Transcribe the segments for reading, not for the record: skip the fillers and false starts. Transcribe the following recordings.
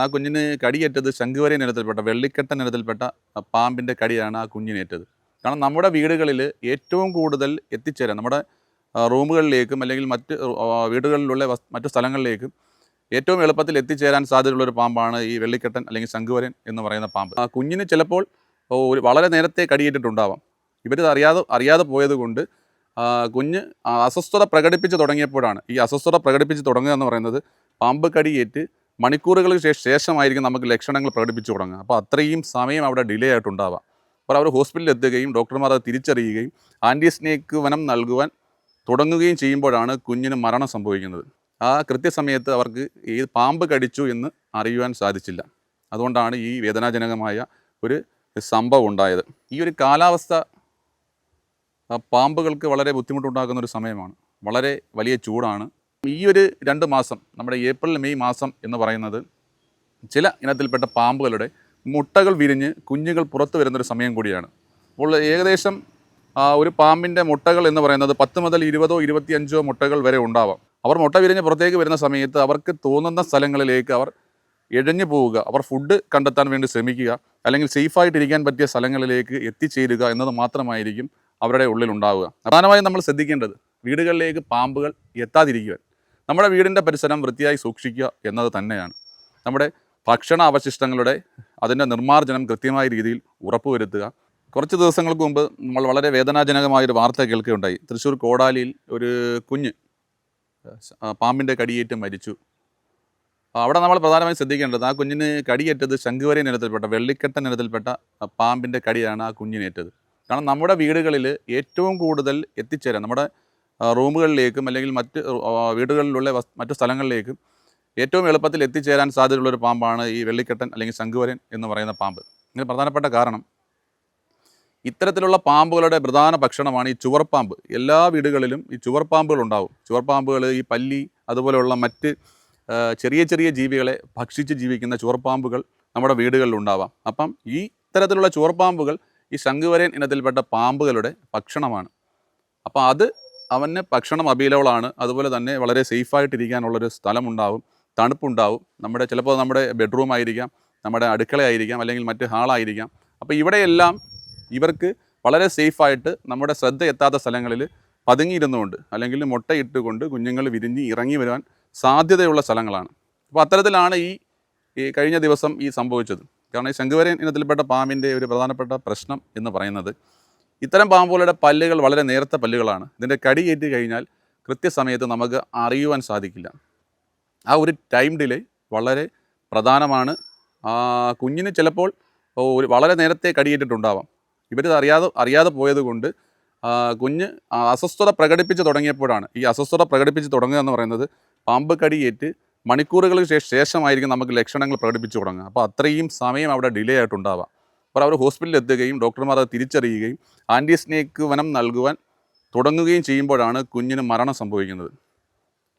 ആ കുഞ്ഞിന് കടിയേറ്റത് ശംഖുവരയൻ ഇനത്തിൽപ്പെട്ട വെള്ളിക്കെട്ടൻ ഇനത്തിൽപ്പെട്ട പാമ്പിൻ്റെ കടിയാണ് ആ കുഞ്ഞിനേറ്റത്. കാരണം നമ്മുടെ വീടുകളിൽ ഏറ്റവും കൂടുതൽ എത്തിച്ചേരാൻ നമ്മുടെ റൂമുകളിലേക്കും അല്ലെങ്കിൽ മറ്റ് വീടുകളിലുള്ള മറ്റു സ്ഥലങ്ങളിലേക്കും ഏറ്റവും എളുപ്പത്തിൽ എത്തിച്ചേരാൻ സാധ്യതയുള്ളൊരു പാമ്പാണ് ഈ വെള്ളിക്കെട്ടൻ അല്ലെങ്കിൽ ശംഖുവരയൻ എന്ന് പറയുന്ന പാമ്പ്. ആ കുഞ്ഞിന് ചിലപ്പോൾ വളരെ നേരത്തെ കടിയേറ്റിട്ടുണ്ടാവാം. ഇവരിത് അറിയാതെ പോയതുകൊണ്ട് കുഞ്ഞ് അസ്വസ്ഥത പ്രകടിപ്പിച്ച് തുടങ്ങിയപ്പോഴാണ് ഈ അസ്വസ്ഥത പ്രകടിപ്പിച്ച് തുടങ്ങുക എന്ന് പറയുന്നത് പാമ്പ് കടിയേറ്റ് മണിക്കൂറുകൾക്ക് ശേഷമായിരിക്കും നമുക്ക് ലക്ഷണങ്ങൾ പ്രകടിപ്പിച്ചു തുടങ്ങുക. അപ്പോൾ അത്രയും സമയം അവിടെ ഡിലേ ആയിട്ടുണ്ടാവാം. അപ്പോൾ അവർ ഹോസ്പിറ്റലിൽ എത്തുകയും ഡോക്ടർമാർ അത് തിരിച്ചറിയുകയും ആൻറ്റി സ്നേക്ക് വനം നൽകുവാൻ തുടങ്ങുകയും ചെയ്യുമ്പോഴാണ് കുഞ്ഞിന് മരണം സംഭവിക്കുന്നത്. ആ കൃത്യസമയത്ത് അവർക്ക് ഈ പാമ്പ് കടിച്ചു എന്ന് അറിയുവാൻ സാധിച്ചില്ല. അതുകൊണ്ടാണ് ഈ വേദനാജനകമായ ഒരു സംഭവം ഉണ്ടായത്. ഈ ഒരു കാലാവസ്ഥ പാമ്പുകൾക്ക് വളരെ ബുദ്ധിമുട്ടുണ്ടാക്കുന്ന ഒരു സമയമാണ്. വളരെ വലിയ ചൂടാണ്. ഈ ഒരു 2 മാസം നമ്മുടെ ഏപ്രിൽ മെയ് മാസം എന്ന് പറയുന്നത് ചില ഇനത്തിൽപ്പെട്ട പാമ്പുകളുടെ മുട്ടകൾ വിരിഞ്ഞ് കുഞ്ഞുങ്ങൾ പുറത്തു വരുന്നൊരു സമയം കൂടിയാണ്. അപ്പോൾ ഏകദേശം ഒരു പാമ്പിൻ്റെ മുട്ടകൾ എന്ന് പറയുന്നത് 10 മുതൽ 20 25 മുട്ടകൾ വരെ ഉണ്ടാവാം. അവർ മുട്ട വിരിഞ്ഞ് പുറത്തേക്ക് വരുന്ന സമയത്ത് അവർക്ക് തോന്നുന്ന സ്ഥലങ്ങളിലേക്ക് അവർ ഇഴഞ്ഞു പോവുക, അവർ ഫുഡ് കണ്ടെത്താൻ വേണ്ടി ശ്രമിക്കുക, അല്ലെങ്കിൽ സേഫായിട്ടിരിക്കാൻ പറ്റിയ സ്ഥലങ്ങളിലേക്ക് എത്തിച്ചേരുക എന്നത് മാത്രമായിരിക്കും അവരുടെ ഉള്ളിലുണ്ടാവുക. പ്രധാനമായും നമ്മൾ ശ്രദ്ധിക്കേണ്ടത് വീടുകളിലേക്ക് പാമ്പുകൾ എത്താതിരിക്കുവാൻ നമ്മുടെ വീടിൻ്റെ പരിസരം വൃത്തിയായി സൂക്ഷിക്കുക എന്നത് തന്നെയാണ്. നമ്മുടെ ഭക്ഷണ അവശിഷ്ടങ്ങളുടെ അതിൻ്റെ നിർമ്മാർജ്ജനം കൃത്യമായ രീതിയിൽ ഉറപ്പുവരുത്തുക. കുറച്ച് ദിവസങ്ങൾക്ക് മുമ്പ് നമ്മൾ വളരെ വേദനാജനകമായൊരു വാർത്ത കേൾക്കുകയുണ്ടായി. തൃശ്ശൂർ കോടാലിയിൽ ഒരു കുഞ്ഞ് പാമ്പിൻ്റെ കടിയേറ്റ് മരിച്ചു. അവിടെ നമ്മൾ പ്രധാനമായും ശ്രദ്ധിക്കേണ്ടത് ആ കുഞ്ഞിന് കടിയേറ്റത് ശംഖുവരയൻ ഇനത്തിൽപ്പെട്ട വെള്ളിക്കെട്ടൻ ഇനത്തിൽപ്പെട്ട പാമ്പിൻ്റെ കടിയാണ് ആ കുഞ്ഞിനേറ്റത്. കാരണം നമ്മുടെ വീടുകളിൽ ഏറ്റവും കൂടുതൽ എത്തിച്ചേരാൻ നമ്മുടെ റൂമുകളിലേക്കും അല്ലെങ്കിൽ മറ്റ് വീടുകളിലുള്ള മറ്റു സ്ഥലങ്ങളിലേക്കും ഏറ്റവും എളുപ്പത്തിൽ എത്തിച്ചേരാൻ സാധ്യതയുള്ളൊരു പാമ്പാണ് ഈ വെള്ളിക്കെട്ടൻ അല്ലെങ്കിൽ ശംഖുവരയൻ എന്ന് പറയുന്ന പാമ്പ്. ഇതിന് പ്രധാനപ്പെട്ട കാരണം ഇത്തരത്തിലുള്ള പാമ്പുകളുടെ പ്രധാന ഭക്ഷണമാണ് ഈ ചുവർപ്പാമ്പ്. എല്ലാ വീടുകളിലും ഈ ചുവർപ്പാമ്പുകൾ ഉണ്ടാവും. ചുവർപ്പാമ്പുകൾ ഈ പല്ലി അതുപോലെയുള്ള മറ്റ് ചെറിയ ചെറിയ ജീവികളെ ഭക്ഷിച്ച് ജീവിക്കുന്ന ചുവർപ്പാമ്പുകൾ നമ്മുടെ വീടുകളിൽ ഉണ്ടാവാം. അപ്പം ഈ ഇത്തരത്തിലുള്ള ചുവർപ്പാമ്പുകൾ ഈ ശംഖുവരയൻ ഇനത്തിൽപ്പെട്ട പാമ്പുകളുടെ ഭക്ഷണമാണ്. അപ്പോൾ അവന് ഭക്ഷണം അവൈലബിളാണ്. അതുപോലെ തന്നെ വളരെ സേഫായിട്ടിരിക്കാനുള്ളൊരു സ്ഥലമുണ്ടാവും, തണുപ്പുണ്ടാവും. ചിലപ്പോൾ നമ്മുടെ ബെഡ്റൂം ആയിരിക്കാം, നമ്മുടെ അടുക്കളയായിരിക്കാം, അല്ലെങ്കിൽ മറ്റ് ഹാളായിരിക്കാം. അപ്പോൾ ഇവിടെയെല്ലാം ഇവർക്ക് വളരെ സേഫായിട്ട് നമ്മുടെ ശ്രദ്ധ എത്താത്ത സ്ഥലങ്ങളിൽ പതുങ്ങിയിരുന്നുകൊണ്ട് അല്ലെങ്കിൽ മുട്ടയിട്ടുകൊണ്ട് കുഞ്ഞുങ്ങൾ വിരിഞ്ഞ് ഇറങ്ങി വരുവാൻ സാധ്യതയുള്ള സ്ഥലങ്ങളാണ്. അപ്പോൾ അത്തരത്തിലാണ് ഈ കഴിഞ്ഞ ദിവസം സംഭവിച്ചത്. കാരണം ഈ ശംഖുവരയൻ ഇനത്തിൽപ്പെട്ട പാമ്പിൻ്റെ ഒരു പ്രധാനപ്പെട്ട പ്രശ്നം എന്ന് പറയുന്നത് ഇത്തരം പാമ്പുകളുടെ പല്ലുകൾ വളരെ നേർത്ത പല്ലുകളാണ്. ഇതിൻ്റെ കടിയേറ്റ് കഴിഞ്ഞാൽ കൃത്യസമയത്ത് നമുക്ക് അറിയുവാൻ സാധിക്കില്ല. ആ ഒരു ടൈം ഡിലേ വളരെ പ്രധാനമാണ്. കുഞ്ഞിന് ചിലപ്പോൾ വളരെ നേരത്തെ കടിയേറ്റിട്ടുണ്ടാവാം. ഇവരിത് അറിയാതെ പോയതുകൊണ്ട് കുഞ്ഞ് അസ്വസ്ഥത പ്രകടിപ്പിച്ച് തുടങ്ങിയപ്പോഴാണ് ഈ അസ്വസ്ഥത പ്രകടിപ്പിച്ച് തുടങ്ങുക എന്ന് പറയുന്നത് പാമ്പ് കടിയേറ്റ് മണിക്കൂറുകൾക്ക് ശേഷമായിരിക്കും നമുക്ക് ലക്ഷണങ്ങൾ പ്രകടിപ്പിച്ചു തുടങ്ങുക. അപ്പോൾ അത്രയും സമയം അവിടെ ഡിലേ ആയിട്ടുണ്ടാവാം. അപ്പോൾ അവർ ഹോസ്പിറ്റലിൽ എത്തുകയും ഡോക്ടർമാർ അത് തിരിച്ചറിയുകയും ആൻറ്റി സ്നേക്ക് വനം നൽകുവാൻ തുടങ്ങുകയും ചെയ്യുമ്പോഴാണ് കുഞ്ഞിന് മരണം സംഭവിക്കുന്നത്.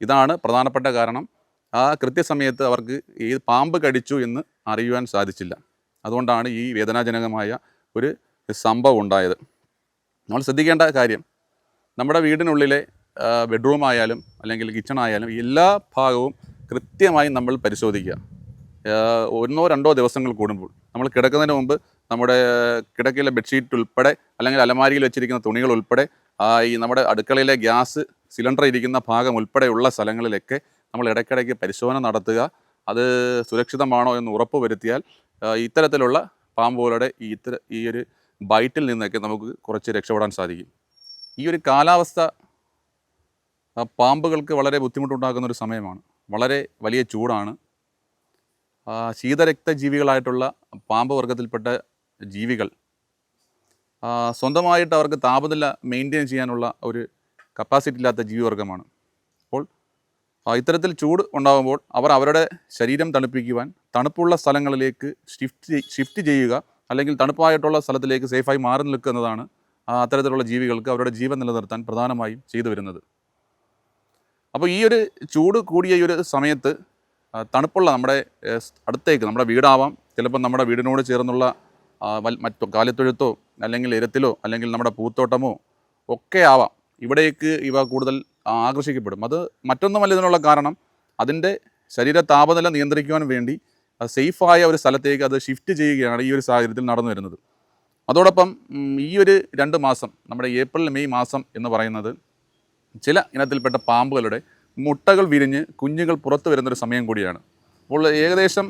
ഇതാണ് പ്രധാനപ്പെട്ട കാരണം. ആ കൃത്യസമയത്ത് അവർക്ക് ഈ പാമ്പ് കടിച്ചു എന്ന് അറിയുവാൻ സാധിച്ചില്ല. അതുകൊണ്ടാണ് ഈ വേദനാജനകമായ ഒരു സംഭവം ഉണ്ടായത്. നമ്മൾ ശ്രദ്ധിക്കേണ്ട കാര്യം നമ്മുടെ വീടിനുള്ളിലെ ബെഡ്റൂം ആയാലും അല്ലെങ്കിൽ കിച്ചൺ ആയാലും എല്ലാ ഭാഗവും കൃത്യമായി നമ്മൾ പരിശോധിക്കുക. 1-2 ദിവസങ്ങൾ കൂടുമ്പോൾ നമ്മൾ കിടക്കുന്നതിന് മുമ്പ് നമ്മുടെ കിടക്കയിലെ ബെഡ്ഷീറ്റ് ഉൾപ്പെടെ അല്ലെങ്കിൽ അലമാരിയിൽ വെച്ചിരിക്കുന്ന തുണികൾ ഉൾപ്പെടെ നമ്മുടെ അടുക്കളയിലെ ഗ്യാസ് സിലിണ്ടർ ഇരിക്കുന്ന ഭാഗം ഉൾപ്പെടെയുള്ള സ്ഥലങ്ങളിലൊക്കെ നമ്മൾ ഇടയ്ക്കിടയ്ക്ക് പരിശോധന നടത്തുക. അത് സുരക്ഷിതമാണോ എന്ന് ഉറപ്പ് വരുത്തിയാൽ ഇത്തരത്തിലുള്ള പാമ്പുകളുടെ ഈ ഒരു ബൈറ്റിൽ നിന്നൊക്കെ നമുക്ക് കുറച്ച് രക്ഷപ്പെടാൻ സാധിക്കും. ഈ ഒരു കാലാവസ്ഥ പാമ്പുകൾക്ക് വളരെ ബുദ്ധിമുട്ടുണ്ടാക്കുന്ന ഒരു സമയമാണ്. വളരെ വലിയ ചൂടാണ്. ശീതരക്തജീവികളായിട്ടുള്ള പാമ്പ് വർഗത്തിൽപ്പെട്ട ജീവികൾ സ്വന്തമായിട്ട് അവർക്ക് താപനില മെയിൻറ്റെയിൻ ചെയ്യാനുള്ള ഒരു കപ്പാസിറ്റി ഇല്ലാത്ത ജീവിവർഗമാണ്. അപ്പോൾ ഇത്തരത്തിൽ ചൂട് ഉണ്ടാകുമ്പോൾ അവർ അവരുടെ ശരീരം തണുപ്പിക്കുവാൻ തണുപ്പുള്ള സ്ഥലങ്ങളിലേക്ക് ഷിഫ്റ്റ് ചെയ്യുക, അല്ലെങ്കിൽ തണുപ്പായിട്ടുള്ള സ്ഥലത്തിലേക്ക് സേഫായി മാറി നിൽക്കുന്നതാണ് അത്തരത്തിലുള്ള ജീവികൾക്ക് അവരുടെ ജീവൻ നിലനിർത്താൻ പ്രധാനമായും ചെയ്തു വരുന്നത്. അപ്പോൾ ഈ ഒരു ചൂട് കൂടിയ ഈ ഒരു സമയത്ത് തണുപ്പുള്ള നമ്മുടെ അടുത്തേക്ക് നമ്മുടെ വീടാവാം, ചിലപ്പോൾ നമ്മുടെ വീടിനോട് ചേർന്നുള്ള മറ്റു കാലിത്തൊഴുത്തോ അല്ലെങ്കിൽ എരത്തിലോ അല്ലെങ്കിൽ നമ്മുടെ പൂത്തോട്ടമോ ഒക്കെ ആവാം, ഇവിടേക്ക് ഇവ കൂടുതൽ ആകർഷിക്കപ്പെടും. അത് മറ്റൊന്നുമല്ല ഇതിനുള്ള കാരണം, അതിൻ്റെ ശരീര താപനില നിയന്ത്രിക്കുവാൻ വേണ്ടി സേഫായ ഒരു സ്ഥലത്തേക്ക് അത് ഷിഫ്റ്റ് ചെയ്യുകയാണ് ഈ ഒരു സാഹചര്യത്തിൽ നടന്നു വരുന്നത്. അതോടൊപ്പം ഈ ഒരു 2 മാസം നമ്മുടെ ഏപ്രിൽ മെയ് മാസം എന്ന് പറയുന്നത് ചില ഇനത്തിൽപ്പെട്ട പാമ്പുകളുടെ മുട്ടകൾ വിരിഞ്ഞ് കുഞ്ഞുങ്ങൾ പുറത്തു വരുന്നൊരു സമയം കൂടിയാണ്. അപ്പോൾ ഏകദേശം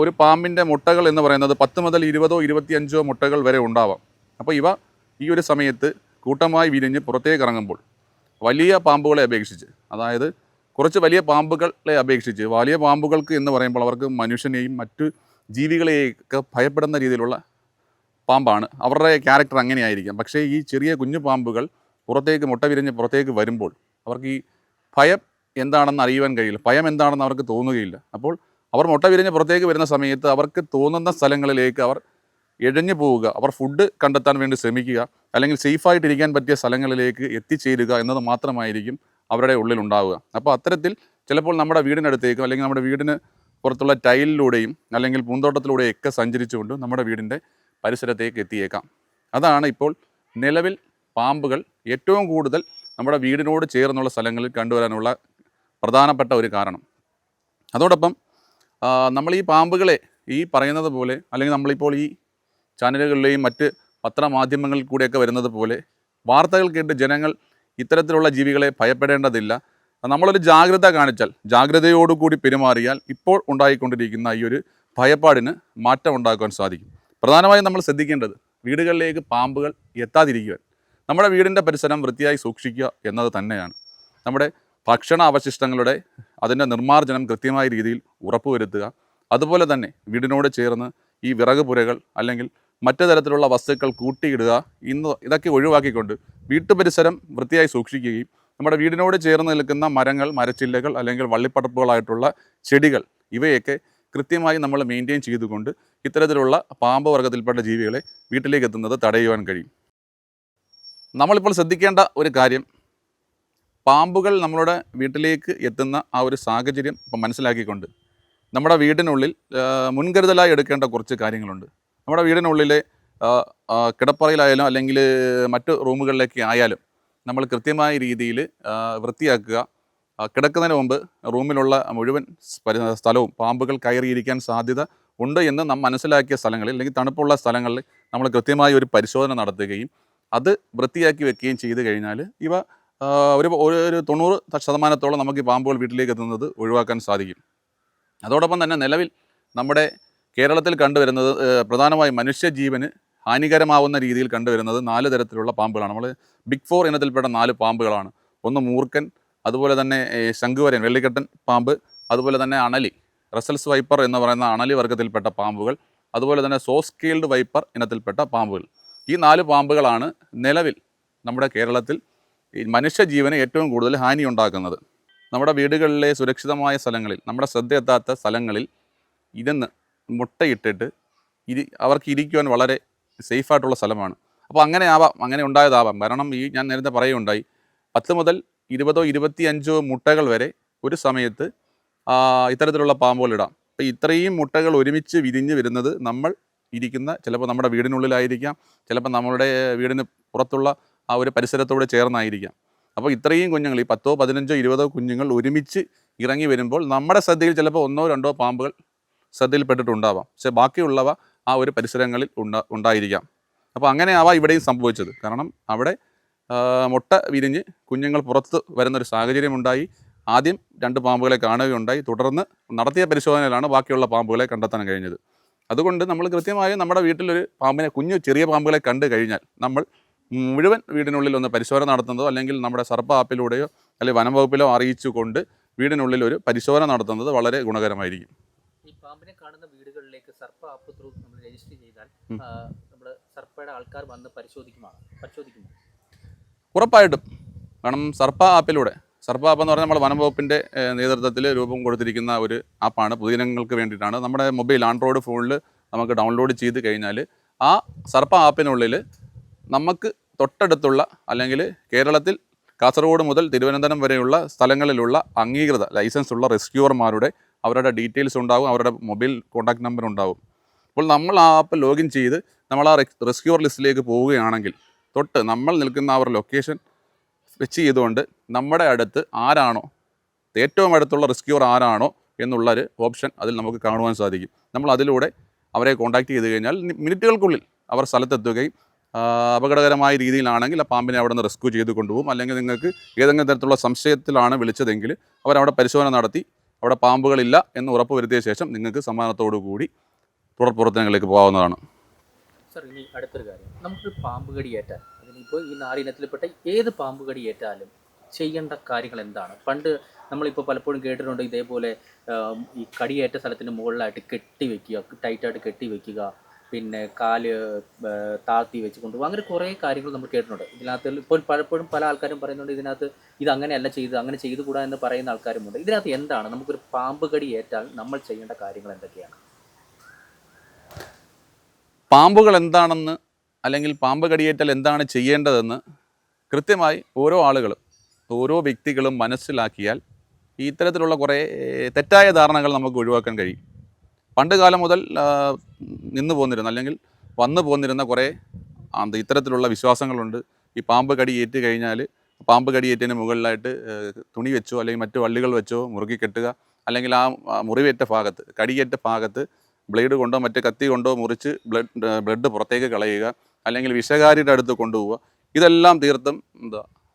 ഒരു പാമ്പിൻ്റെ മുട്ടകൾ എന്ന് പറയുന്നത് 10 മുതൽ 20 25 മുട്ടകൾ വരെ ഉണ്ടാവാം. അപ്പോൾ ഇവ ഈ ഒരു സമയത്ത് കൂട്ടമായി വിരിഞ്ഞ് പുറത്തേക്ക് ഇറങ്ങുമ്പോൾ വലിയ പാമ്പുകളെ അപേക്ഷിച്ച്, അതായത് കുറച്ച് വലിയ പാമ്പുകളെ അപേക്ഷിച്ച് വലിയ പാമ്പുകൾക്ക് എന്ന് പറയുമ്പോൾ അവർക്ക് മനുഷ്യനെയും മറ്റു ജീവികളെയൊക്കെ ഭയപ്പെടുന്ന രീതിയിലുള്ള പാമ്പാണ്. അവരുടെ ക്യാരക്ടർ അങ്ങനെയായിരിക്കാം. പക്ഷേ ഈ ചെറിയ കുഞ്ഞു പാമ്പുകൾ പുറത്തേക്ക് മുട്ട വിരിഞ്ഞ് പുറത്തേക്ക് വരുമ്പോൾ അവർക്ക് ഈ ഭയം എന്താണെന്ന് അറിയുവാൻ കഴിയില്ല, ഭയം എന്താണെന്ന് അവർക്ക് തോന്നുകയില്ല. അപ്പോൾ അവർ മുട്ട വിരിഞ്ഞ് പുറത്തേക്ക് വരുന്ന സമയത്ത് അവർക്ക് തോന്നുന്ന സ്ഥലങ്ങളിലേക്ക് അവർ ഇഴഞ്ഞു പോവുക, അവർ ഫുഡ് കണ്ടെത്താൻ വേണ്ടി ശ്രമിക്കുക, അല്ലെങ്കിൽ സേഫായിട്ടിരിക്കാൻ പറ്റിയ സ്ഥലങ്ങളിലേക്ക് എത്തിച്ചേരുക എന്നത് മാത്രമായിരിക്കും അവരുടെ ഉള്ളിലുണ്ടാവുക. അപ്പോൾ അത്തരത്തിൽ ചിലപ്പോൾ നമ്മുടെ വീടിനടുത്തേക്കും അല്ലെങ്കിൽ നമ്മുടെ വീടിന് പുറത്തുള്ള ടൈലിലൂടെയും അല്ലെങ്കിൽ പൂന്തോട്ടത്തിലൂടെയൊക്കെ സഞ്ചരിച്ചുകൊണ്ട് നമ്മുടെ വീടിൻ്റെ പരിസരത്തേക്ക് എത്തിയേക്കാം. അതാണ് ഇപ്പോൾ നിലവിൽ പാമ്പുകൾ ഏറ്റവും കൂടുതൽ നമ്മുടെ വീടിനോട് ചേർന്നുള്ള സ്ഥലങ്ങളിൽ കണ്ടുവരാനുള്ള പ്രധാനപ്പെട്ട ഒരു കാരണം. അതോടൊപ്പം നമ്മൾ ഈ പാമ്പുകളെ ഈ പറയുന്നത് പോലെ, അല്ലെങ്കിൽ നമ്മളിപ്പോൾ ഈ ചാനലുകളിലെയും മറ്റ് പത്രമാധ്യമങ്ങളിൽ കൂടെയൊക്കെ വരുന്നത് പോലെ വാർത്തകൾ കേട്ട് ജനങ്ങൾ ഇത്തരത്തിലുള്ള ജീവികളെ ഭയപ്പെടേണ്ടതില്ല. നമ്മളൊരു ജാഗ്രത കാണിച്ചാൽ, ജാഗ്രതയോടുകൂടി പെരുമാറിയാൽ ഇപ്പോൾ ഉണ്ടായിക്കൊണ്ടിരിക്കുന്ന ഈ ഒരു ഭയപ്പാടിന് മാറ്റം ഉണ്ടാക്കുവാൻ സാധിക്കും. പ്രധാനമായും നമ്മൾ ശ്രദ്ധിക്കേണ്ടത് വീടുകളിലേക്ക് പാമ്പുകൾ എത്താതിരിക്കുവാൻ നമ്മുടെ വീടിൻ്റെ പരിസരം വൃത്തിയായി സൂക്ഷിക്കുക എന്നത് തന്നെയാണ്. നമ്മുടെ ഭക്ഷണ അവശിഷ്ടങ്ങളുടെ അതിൻ്റെ നിർമ്മാർജ്ജനം കൃത്യമായ രീതിയിൽ ഉറപ്പുവരുത്തുക. അതുപോലെ തന്നെ വീടിനോട് ചേർന്ന് ഈ വിറക് പുരകൾ അല്ലെങ്കിൽ മറ്റു തരത്തിലുള്ള വസ്തുക്കൾ കൂട്ടിയിടുക, ഇതൊക്കെ ഒഴിവാക്കിക്കൊണ്ട് വീട്ടുപരിസരം വൃത്തിയായി സൂക്ഷിക്കുകയും നമ്മുടെ വീടിനോട് ചേർന്ന് നിൽക്കുന്ന മരങ്ങൾ, മരച്ചില്ലകൾ അല്ലെങ്കിൽ വള്ളിപ്പടപ്പുകളായിട്ടുള്ള ചെടികൾ ഇവയൊക്കെ കൃത്യമായി നമ്മൾ മെയിൻറ്റെയിൻ ചെയ്തുകൊണ്ട് ഇത്തരത്തിലുള്ള പാമ്പ് വർഗ്ഗത്തിൽപ്പെട്ട ജീവികളെ വീട്ടിലേക്ക് എത്തുന്നത് തടയുവാൻ കഴിയും. നമ്മളിപ്പോൾ ശ്രദ്ധിക്കേണ്ട ഒരു കാര്യം, പാമ്പുകൾ നമ്മളുടെ വീട്ടിലേക്ക് എത്തുന്ന ആ ഒരു സാഹചര്യം ഇപ്പം മനസ്സിലാക്കിക്കൊണ്ട് നമ്മുടെ വീടിനുള്ളിൽ മുൻകരുതലായി എടുക്കേണ്ട കുറച്ച് കാര്യങ്ങളുണ്ട്. നമ്മുടെ വീടിനുള്ളിലെ കിടപ്പറയിലായാലും അല്ലെങ്കിൽ മറ്റ് റൂമുകളിലേക്ക് ആയാലും നമ്മൾ കൃത്യമായ രീതിയിൽ വൃത്തിയാക്കുക. കിടക്കുന്നതിന് മുമ്പ് റൂമിലുള്ള മുഴുവൻ സ്ഥലവും പാമ്പുകൾ കയറിയിരിക്കാൻ സാധ്യത ഉണ്ട് എന്ന് നാം മനസ്സിലാക്കിയ സ്ഥലങ്ങളിൽ അല്ലെങ്കിൽ തണുപ്പുള്ള സ്ഥലങ്ങളിൽ നമ്മൾ കൃത്യമായി ഒരു പരിശോധന നടത്തുകയും അത് വൃത്തിയാക്കി വെക്കുകയും ചെയ്ത് കഴിഞ്ഞാൽ ഇവ ഒരു 90% നമുക്ക് ഈ പാമ്പുകൾ വീട്ടിലേക്ക് എത്തുന്നത് ഒഴിവാക്കാൻ സാധിക്കും. അതോടൊപ്പം തന്നെ നിലവിൽ നമ്മുടെ കേരളത്തിൽ കണ്ടുവരുന്നത് പ്രധാനമായും മനുഷ്യജീവന് ഹാനികരമാവുന്ന രീതിയിൽ കണ്ടുവരുന്നത് 4 തരത്തിലുള്ള പാമ്പുകളാണ്. നമ്മൾ ബിഗ് 4 ഇനത്തിൽപ്പെട്ട 4 പാമ്പുകളാണ്. ഒന്ന് മൂർക്കൻ, അതുപോലെ തന്നെ ശംഖുവരൻ, വെള്ളിക്കെട്ടൻ പാമ്പ്, അതുപോലെ തന്നെ അണലി, റസൽസ് വൈപ്പർ എന്ന് പറയുന്ന അണലി വർഗ്ഗത്തിൽപ്പെട്ട പാമ്പുകൾ, അതുപോലെ തന്നെ സോസ്കെയിൽഡ് വൈപ്പർ ഇനത്തിൽപ്പെട്ട പാമ്പുകൾ. ഈ 4 പാമ്പുകളാണ് നിലവിൽ നമ്മുടെ കേരളത്തിൽ ഈ മനുഷ്യജീവന് ഏറ്റവും കൂടുതൽ ഹാനി ഉണ്ടാക്കുന്നത്. നമ്മുടെ വീടുകളിലെ സുരക്ഷിതമായ സ്ഥലങ്ങളിൽ, നമ്മുടെ ശ്രദ്ധയെത്താത്ത സ്ഥലങ്ങളിൽ ഇരുന്ന് മുട്ടയിട്ടിട്ട് അവർക്ക് ഇരിക്കുവാൻ വളരെ സേഫായിട്ടുള്ള സ്ഥലമാണ്. അപ്പോൾ അങ്ങനെ ഉണ്ടായതാവാം. കാരണം ഞാൻ നേരത്തെ പറയുകയുണ്ടായി, 10 മുതൽ 20 25 മുട്ടകൾ വരെ ഒരു സമയത്ത് ഇത്തരത്തിലുള്ള പാമ്പുകൾ ഇടാം. അപ്പോൾ ഇത്രയും മുട്ടകൾ ഒരുമിച്ച് വിരിഞ്ഞ് വരുന്നത് നമ്മൾ ഇരിക്കുന്ന ചിലപ്പോൾ നമ്മുടെ വീടിനുള്ളിലായിരിക്കാം, ചിലപ്പോൾ നമ്മളുടെ വീടിന് പുറത്തുള്ള ആ ഒരു പരിസരത്തോട് ചേർന്നായിരിക്കാം. അപ്പോൾ ഇത്രയും കുഞ്ഞുങ്ങൾ, ഈ 10 15 20 കുഞ്ഞുങ്ങൾ ഒരുമിച്ച് ഇറങ്ങി വരുമ്പോൾ നമ്മുടെ ശ്രദ്ധയിൽ ചിലപ്പോൾ 1 2 പാമ്പുകൾ ശ്രദ്ധയിൽപ്പെട്ടിട്ടുണ്ടാവാം. പക്ഷേ ബാക്കിയുള്ളവ ആ ഒരു പരിസരങ്ങളിൽ ഉണ്ടായിരിക്കാം. അപ്പോൾ അങ്ങനെയാവാം ഇവിടെയും സംഭവിച്ചത്. കാരണം അവിടെ മുട്ട വിരിഞ്ഞ് കുഞ്ഞുങ്ങൾ പുറത്ത് വരുന്നൊരു സാഹചര്യമുണ്ടായി. ആദ്യം 2 പാമ്പുകളെ കാണുകയുണ്ടായി. തുടർന്ന് നടത്തിയ പരിശോധനയിലാണ് ബാക്കിയുള്ള പാമ്പുകളെ കണ്ടെത്താൻ കഴിഞ്ഞത്. അതുകൊണ്ട് നമ്മൾ കൃത്യമായും നമ്മുടെ വീട്ടിലൊരു പാമ്പിനെ, ചെറിയ പാമ്പുകളെ കണ്ടു കഴിഞ്ഞാൽ നമ്മൾ മുഴുവൻ വീടിനുള്ളിൽ ഒന്ന് പരിശോധന നടത്തുന്നതോ അല്ലെങ്കിൽ നമ്മുടെ സർപ്പ ആപ്പിലൂടെയോ അല്ലെങ്കിൽ വനം വകുപ്പിലോ അറിയിച്ചുകൊണ്ട് വീടിനുള്ളിൽ ഒരു പരിശോധന നടത്തുന്നത് വളരെ ഗുണകരമായിരിക്കും. ഈ പാമ്പിനെ കാണുന്ന വീടുകളിലേക്ക് സർപ്പ ആപ്പ് ത്രൂ നമ്മൾ രജിസ്റ്റർ ചെയ്താൽ നമ്മൾ സർപ്പയുടെ ആൾക്കാർ വന്ന് പരിശോധിക്കുമോ? ഉറപ്പായിട്ടും. കാരണം സർപ്പ ആപ്പ് എന്ന് പറഞ്ഞാൽ നമ്മൾ വനം വകുപ്പിൻ്റെ നേതൃത്വത്തിൽ രൂപം കൊടുത്തിരിക്കുന്ന ഒരു ആപ്പാണ്. പൊതുജനങ്ങൾക്ക് വേണ്ടിയിട്ടാണ്. നമ്മുടെ മൊബൈൽ ആൻഡ്രോയിഡ് ഫോണിൽ നമുക്ക് ഡൗൺലോഡ് ചെയ്ത് കഴിഞ്ഞാൽ ആ സർപ്പ ആപ്പിനുള്ളിൽ നമുക്ക് തൊട്ടടുത്തുള്ള അല്ലെങ്കിൽ കേരളത്തിൽ കാസർഗോഡ് മുതൽ തിരുവനന്തപുരം വരെയുള്ള സ്ഥലങ്ങളിലുള്ള അംഗീകൃത ലൈസൻസ് ഉള്ള റെസ്ക്യൂവർമാരുടെ അവരുടെ ഡീറ്റെയിൽസ് ഉണ്ടാകും, അവരുടെ മൊബൈൽ കോൺടാക്ട് നമ്പർ ഉണ്ടാകും. അപ്പോൾ നമ്മൾ ആ ആപ്പ് ലോഗിൻ ചെയ്ത് നമ്മൾ ആ റെസ്ക്യൂവർ ലിസ്റ്റിലേക്ക് പോവുകയാണെങ്കിൽ തൊട്ട് നമ്മൾ നിൽക്കുന്ന ആ ഒരു ലൊക്കേഷൻ വെച്ച് ചെയ്തുകൊണ്ട് നമ്മുടെ അടുത്ത് ആരാണോ, ഏറ്റവും അടുത്തുള്ള റെസ്ക്യൂവർ ആരാണോ എന്നുള്ളൊരു ഓപ്ഷൻ അതിൽ നമുക്ക് കാണുവാൻ സാധിക്കും. നമ്മൾ അതിലൂടെ അവരെ കോൺടാക്റ്റ് ചെയ്ത് കഴിഞ്ഞാൽ മിനിറ്റുകൾക്കുള്ളിൽ അവർ സ്ഥലത്തെത്തുകയും അപകടകരമായ രീതിയിലാണെങ്കിൽ ആ പാമ്പിനെ അവിടെ നിന്ന് റെസ്ക്യൂ ചെയ്ത് കൊണ്ടുപോകും. അല്ലെങ്കിൽ നിങ്ങൾക്ക് ഏതെങ്കിലും തരത്തിലുള്ള സംശയത്തിലാണ് വിളിച്ചതെങ്കിൽ അവരവിടെ പരിശോധന നടത്തി അവിടെ പാമ്പുകളില്ല എന്ന് ഉറപ്പ് വരുത്തിയ ശേഷം നിങ്ങൾക്ക് സമാധാനത്തോടു കൂടി തുടർ പ്രവർത്തനങ്ങളിലേക്ക് പോകാവുന്നതാണ്. സർ, ഇനി അടുത്തൊരു കാര്യം, നമുക്കൊരു പാമ്പ് കടി ഏറ്റാൽ, അതിനിപ്പോൾ ഈ 4 ഇനത്തിൽപ്പെട്ട ഏത് പാമ്പ് കടി ഏറ്റാലും ചെയ്യേണ്ട കാര്യങ്ങൾ എന്താണ്? പണ്ട് നമ്മളിപ്പോൾ പലപ്പോഴും കേട്ടിട്ടുണ്ട് ഇതേപോലെ ഈ കടിയേറ്റ സ്ഥലത്തിന് മുകളിലായിട്ട് കെട്ടി വെക്കുക, ടൈറ്റായിട്ട് കെട്ടി വെക്കുക, പിന്നെ കാല് താഴ്ത്തി വെച്ച് കൊണ്ടുപോകുക, അങ്ങനെ കുറേ കാര്യങ്ങൾ നമ്മൾ കേട്ടിട്ടുണ്ട്. ഇതിനകത്ത് ഇപ്പോൾ പലപ്പോഴും പല ആൾക്കാരും പറയുന്നുണ്ട് ഇതിനകത്ത് ഇത് അങ്ങനെയല്ല ചെയ്ത്, അങ്ങനെ ചെയ്തുകൂടാ എന്ന് പറയുന്ന ആൾക്കാരുമുണ്ട്. ഇതിനകത്ത് എന്താണ് നമുക്കൊരു പാമ്പ് കടി ഏറ്റാൽ നമ്മൾ ചെയ്യേണ്ട കാര്യങ്ങൾ എന്തൊക്കെയാണ്? പാമ്പുകൾ എന്താണെന്ന് അല്ലെങ്കിൽ പാമ്പ് കടിയേറ്റാൽ എന്താണ് ചെയ്യേണ്ടതെന്ന് കൃത്യമായി ഓരോ ആളുകളും ഓരോ വ്യക്തികളും മനസ്സിലാക്കിയാൽ ഈ ഇത്തരത്തിലുള്ള കുറേ തെറ്റായ ധാരണകൾ നമുക്ക് ഒഴിവാക്കാൻ കഴിയും. പണ്ട് കാലം മുതൽ നിന്ന് പോന്നിരുന്ന അല്ലെങ്കിൽ വന്നു പോന്നിരുന്ന കുറേ ഇത്തരത്തിലുള്ള വിശ്വാസങ്ങളുണ്ട്. ഈ പാമ്പ് കടിയേറ്റ് കഴിഞ്ഞാൽ പാമ്പ് കടിയേറ്റതിന് മുകളിലായിട്ട് തുണി വെച്ചോ അല്ലെങ്കിൽ മറ്റു വള്ളികൾ വെച്ചോ മുറുകി കെട്ടുക, അല്ലെങ്കിൽ ആ മുറിവേറ്റ ഭാഗത്ത് കടിയേറ്റ ഭാഗത്ത് ബ്ലേഡ് കൊണ്ടോ മറ്റു കത്തി കൊണ്ടോ മുറിച്ച് ബ്ലഡ് പുറത്തേക്ക് കളയുക, അല്ലെങ്കിൽ വിഷകാരിയുടെ അടുത്ത് കൊണ്ടുപോവുക. ഇതെല്ലാം തീർത്തും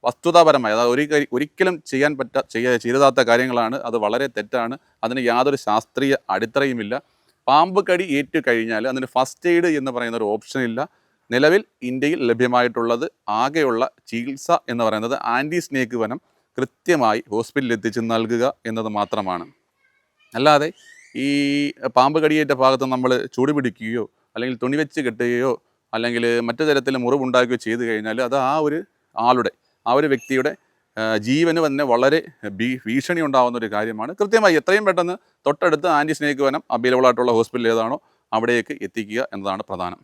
വസ്തുതാപരമായ, അതായത് ഒരിക്കലും ചെയ്യരുതാത്ത കാര്യങ്ങളാണ്. അത് വളരെ തെറ്റാണ്. അതിന് യാതൊരു ശാസ്ത്രീയ അടിത്തറയുമില്ല. പാമ്പ് കടി ഏറ്റു കഴിഞ്ഞാൽ അതിന് ഫസ്റ്റ് എയ്ഡ് എന്ന് പറയുന്ന ഒരു ഓപ്ഷൻ ഇല്ല. നിലവിൽ ഇന്ത്യയിൽ ലഭ്യമായിട്ടുള്ളത് ആകെയുള്ള ചികിത്സ എന്ന് പറയുന്നത് ആൻറ്റി സ്നേക്ക് വെനം കൃത്യമായി ഹോസ്പിറ്റലിൽ എത്തിച്ച് നൽകുക എന്നത് മാത്രമാണ്. അല്ലാതെ ഈ പാമ്പ് കടിയേറ്റ ഭാഗത്ത് നമ്മൾ ചൂട് പിടിക്കുകയോ അല്ലെങ്കിൽ തുണി വെച്ച് കെട്ടുകയോ അല്ലെങ്കിൽ മറ്റു തരത്തിൽ മുറിവുണ്ടാക്കുകയോ ചെയ്തു കഴിഞ്ഞാൽ അത് ആ ഒരു വ്യക്തിയുടെ ജീവന് തന്നെ വളരെ ഭീഷണി ഉണ്ടാകുന്ന ഒരു കാര്യമാണ്. കൃത്യമായി എത്രയും പെട്ടെന്ന് തൊട്ടടുത്ത് ആൻറ്റി സ്നേക്ക് വെനം അവൈലബിൾ ആയിട്ടുള്ള ഹോസ്പിറ്റൽ ഏതാണോ അവിടേക്ക് എത്തിക്കുക എന്നതാണ് പ്രധാനം.